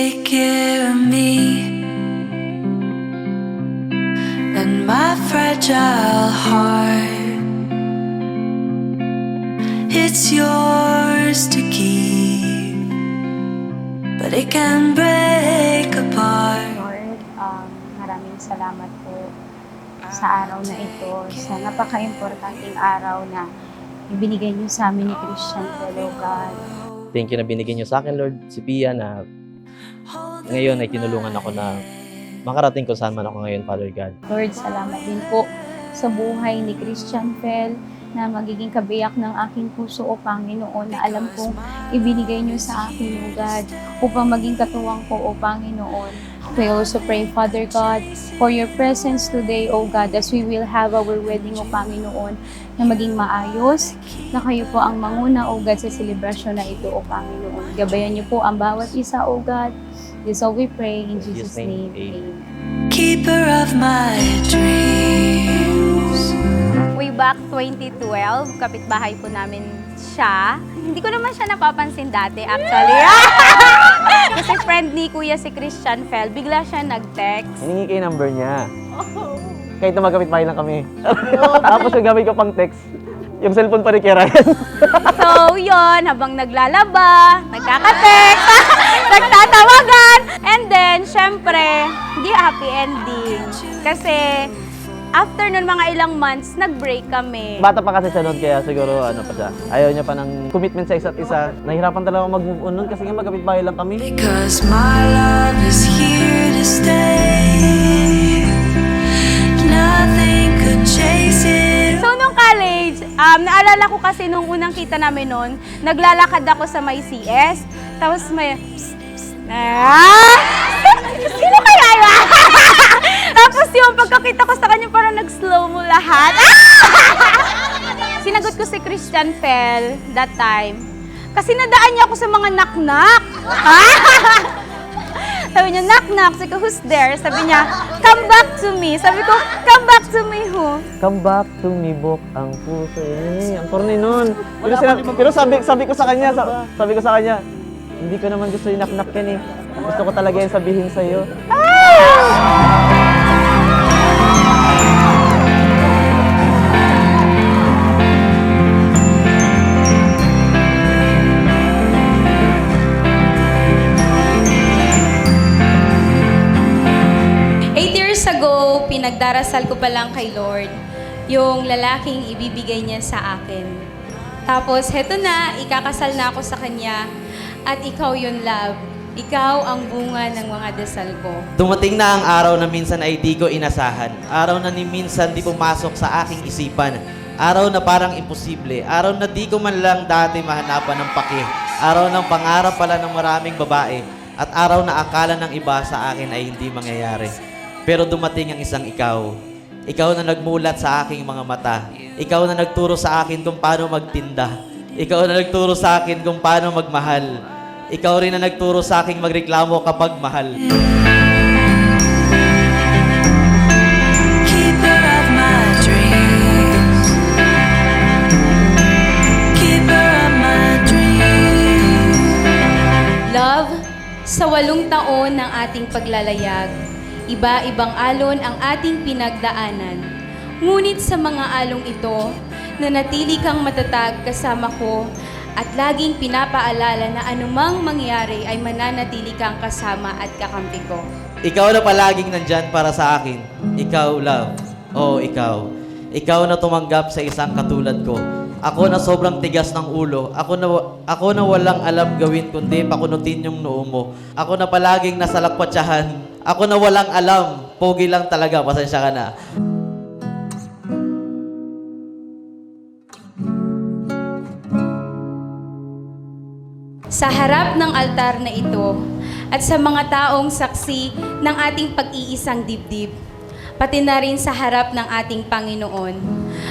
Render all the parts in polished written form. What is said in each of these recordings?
take care of me and my fragile heart. It's yours to keep, but it can break apart. Lord, maraming salamat po sa araw na ito, sa napaka-importanting araw na ibinigay niyo sa amin ni Christian Fellow God. Thank you na binigyan niyo sa akin, Lord, si Pia, na ngayon ay tinulungan ako na makarating kung saan man ako ngayon, Father God. Lord, salamat din po sa buhay ni Christian Fel na magiging kabiyak ng aking puso, O Panginoon, na alam kong ibinigay niyo sa akin, O God, upang maging katuwang ko, O Panginoon. We also pray, Father God, for your presence today, O God, as we will have our wedding, O Panginoon, na maging maayos, na kayo po ang manguna, O God, sa selebrasyon na ito, O Panginoon. Gabayan niyo po ang bawat isa, O God. This all we pray in Jesus' name. Amen. Keeper of my dreams. Way back 2012, kapitbahay po namin siya. Hindi ko naman siya napapansin dati actually. Kasi friend ni Kuya si Christian Fel, bigla siya nag-text. Hiningi ko yung number niya. Kahit na magkapit-bahay lang kami. Tapos yung gamit ko pang text, yung cellphone pa ni Kuya Ryan. So yun, habang naglalaba, nagkaka-text, nagtatawagan, and then syempre, hindi happy ending. Kasi after nun mga ilang months, nag-break kami. Bata pa kasi siya noon, kaya siguro ano pa siya. Ayaw niya pa ng commitment sa isa't isa. Nahirapan talaga ako mag-move on noon kasi nga magkapit-bahay lang kami. Because my love is here to stay. Nothing could chase it. So nung college, naalala ko kasi nung unang kita namin noon, naglalakad ako sa may CS, tapos may sino kaya yun? Tapos yung pagkakita ko sa kanya, parang nag-slow mo lahat. Sinagot ko si Christian Fel that time. Kasi nadaan niya ako sa mga knock-knock. Sabi niya, knock-knock. Sabi ko, who's there? Sabi niya, come back to me. Sabi ko, come back to me who? Come back to me, Bok, ang puso. Ang corny nun. Pero sabi ko sa kanya, sabi ko sa kanya, hindi ko naman gusto yung knock-knock yan eh. Gusto ko talaga yung sabihin sa'yo. Ago, pinagdarasal ko pa lang kay Lord yung lalaking ibibigay niya sa akin. Tapos, heto na, ikakasal na ako sa kanya at ikaw yun, love. Ikaw ang bunga ng mga dasal ko. Dumating na ang araw na minsan ay di ko inasahan. Araw na ni minsan di pumasok sa aking isipan. Araw na parang imposible. Araw na di ko man lang dati mahanapan ng paki. Araw ng pangarap pala ng maraming babae. At araw na akala ng iba sa akin ay hindi mangyayari. Pero dumating ang isang ikaw. Ikaw na nagmulat sa aking mga mata. Ikaw na nagturo sa akin kung paano magtinda. Ikaw na nagturo sa akin kung paano magmahal. Ikaw rin na nagturo sa akin magreklamo kapag mahal. Keeper of my dreams. Keeper of my dreams. Love, sa 8 taon ng ating paglalayag, iba-ibang alon ang ating pinagdaanan. Ngunit sa mga along ito, nanatili kang matatag kasama ko at laging pinapaalala na anumang mangyari ay mananatili kang kasama at kakampi ko. Ikaw na palaging nandyan para sa akin. Ikaw, love. Oo, ikaw. Ikaw na tumanggap sa isang katulad ko. Ako na sobrang tigas ng ulo. Ako na walang alam gawin kundi pakunutin yung noo mo. Ako na palaging nasa lakwatsyahan. Ako na walang alam. Pogi lang talaga. Pasensya ka na. Sa harap ng altar na ito at sa mga taong saksi ng ating pag-iisang dibdib, pati na rin sa harap ng ating Panginoon,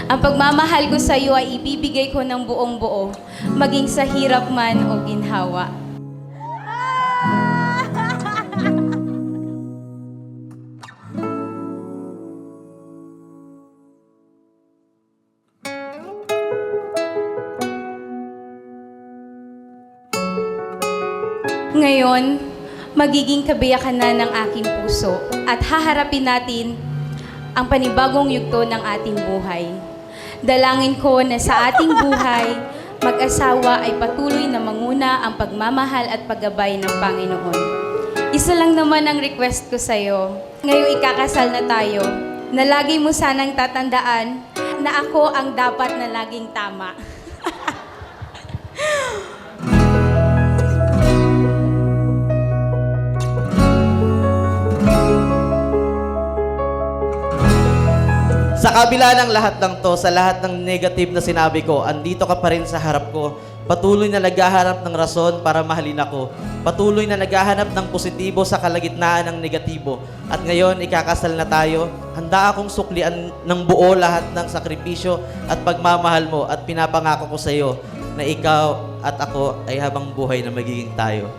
ang pagmamahal ko sa iyo ay ibibigay ko ng buong buo, maging sa hirap man o ginhawa. Ngayon, magiging kabiyakan na ng aking puso at haharapin natin ang panibagong yugto ng ating buhay. Dalangin ko na sa ating buhay, mag-asawa ay patuloy na manguna ang pagmamahal at paggabay ng Panginoon. Isa lang naman ang request ko sa'yo. Ngayong ikakasal na tayo, na lagi mo sanang tatandaan na ako ang dapat na laging tama. Sa kabila ng lahat ng to, sa lahat ng negative na sinabi ko, andito ka pa rin sa harap ko. Patuloy na naghahanap ng rason para mahalin ako. Patuloy na naghahanap ng positibo sa kalagitnaan ng negatibo. At ngayon, ikakasal na tayo. Handa akong suklian ng buo lahat ng sakripisyo at pagmamahal mo at pinapangako ko sa iyo na ikaw at ako ay habang buhay na magiging tayo.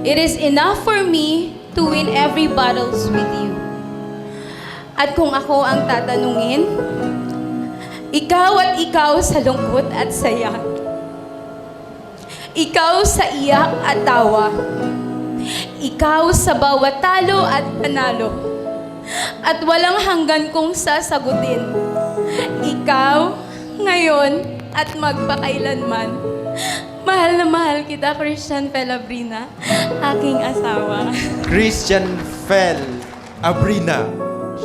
It is enough for me to win every battles with you. At kung ako ang tatanungin, ikaw at ikaw sa lungkot at saya. Ikaw sa iyak at tawa. Ikaw sa bawat talo at panalo. At walang hanggan kong sasagutin. Ikaw, ngayon, at magpakailanman. Mahal na mahal kita, Christian Abrina, aking asawa. Christian Fel Abrina,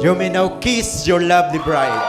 you may now kiss your lovely bride.